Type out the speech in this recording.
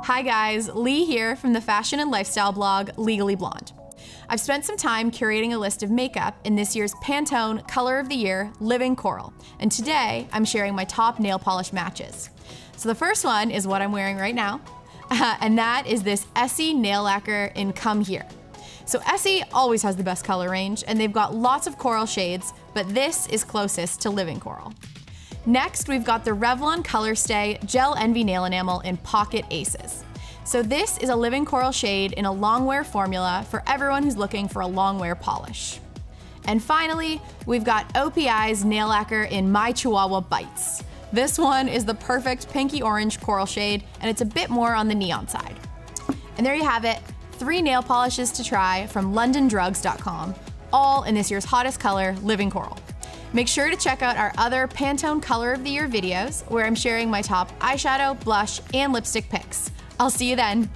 Hi guys, Lee here from the fashion and lifestyle blog LegalLee Blonde. I've spent some time curating a list of makeup in this year's Pantone Color of the Year Living Coral, and today I'm sharing my top nail polish matches. So the first one is what I'm wearing right now, and that is this Essie nail lacquer in Come Here. So Essie always has the best color range, and they've got lots of coral shades, but this is closest to Living Coral. Next, we've got the Revlon ColorStay Gel Envy Nail Enamel in Pocket Aces. So this is a Living Coral shade in a long wear formula for everyone who's looking for a long wear polish. And finally, we've got OPI's Nail Lacquer in My Chihuahua Bites. This one is the perfect pinky orange coral shade, and it's a bit more on the neon side. And there you have it, 3 nail polishes to try from londondrugs.com, all in this year's hottest color, Living Coral. Make sure to check out our other Pantone Color of the Year videos, where I'm sharing my top eyeshadow, blush, and lipstick picks. I'll see you then.